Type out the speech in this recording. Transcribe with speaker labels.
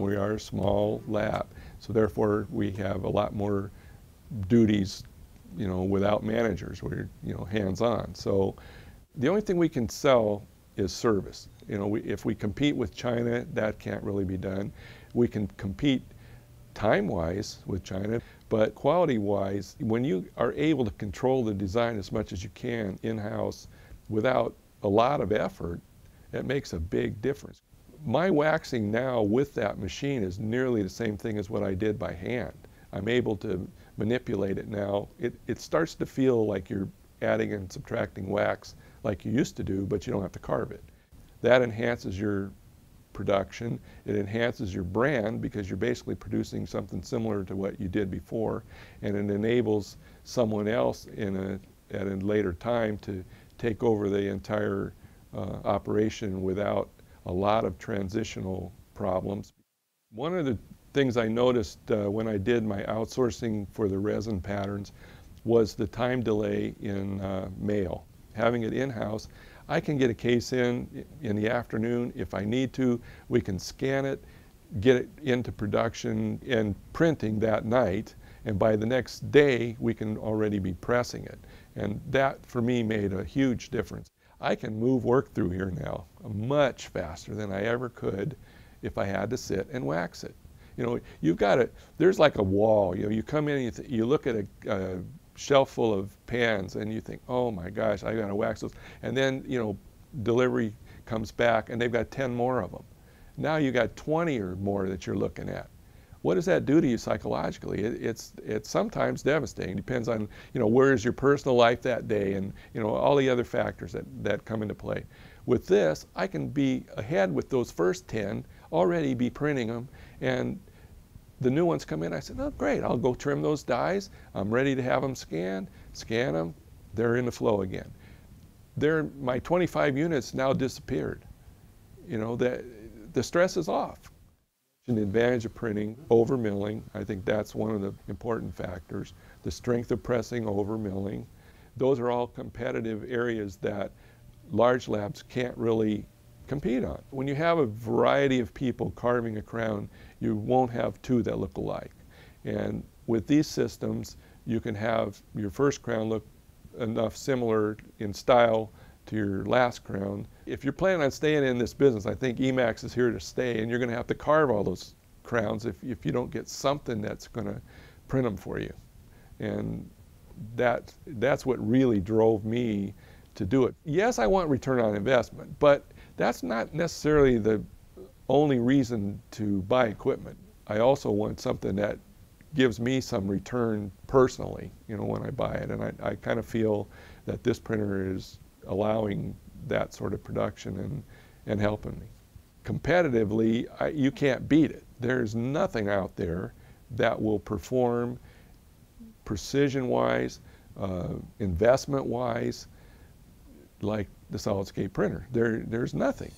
Speaker 1: We are a small lab, so therefore we have a lot more duties, you know, without managers. We're, you know, hands-on. So the only thing we can sell is service. You know, if we compete with China, that can't really be done. We can compete time-wise with China, but quality-wise, when you are able to control the design as much as you can in-house without a lot of effort, it makes a big difference. My waxing now with that machine is nearly the same thing as what I did by hand. I'm able to manipulate it now. It starts to feel like you're adding and subtracting wax like you used to do, but you don't have to carve it. That enhances your production. It enhances your brand because you're basically producing something similar to what you did before, and it enables someone else at a later time to take over the entire operation without a lot of transitional problems. One of the things I noticed when I did my outsourcing for the resin patterns was the time delay in mail. Having it in-house, I can get a case in the afternoon. If I need to, we can scan it, get it into production and printing that night, and by the next day we can already be pressing it. And that for me made a huge difference. I can move work through here now much faster than I ever could if I had to sit and wax it. You know, you've got to, there's like a wall. You know, you come in and you look at a shelf full of pans and you think, oh my gosh, I got to wax those. And then, you know, delivery comes back and they've got 10 more of them. Now you got 20 or more that you're looking at. What does that do to you psychologically? It's sometimes devastating. Depends on, you know, where is your personal life that day and, you know, all the other factors that come into play. With this, I can be ahead with those first 10, already be printing them, and the new ones come in, I said, oh great, I'll go trim those dies. I'm ready to have them scanned, scan them, they're in the flow again. My 25 units now disappeared. You know, the stress is off. An advantage of printing, over milling, I think that's one of the important factors. The strength of pressing, over milling. Those are all competitive areas that large labs can't really compete on. When you have a variety of people carving a crown, you won't have two that look alike. And with these systems, you can have your first crown look enough similar in style to your last crown. If you're planning on staying in this business, I think Emax is here to stay, and you're going to have to carve all those crowns if you don't get something that's going to print them for you. And that's what really drove me to do it. Yes, I want return on investment, but that's not necessarily the only reason to buy equipment. I also want something that gives me some return personally, you know, when I buy it. And I kind of feel that this printer is allowing that sort of production and helping me. Competitively, you can't beat it. There's nothing out there that will perform precision-wise, investment-wise, like the Solidscape printer. There's nothing.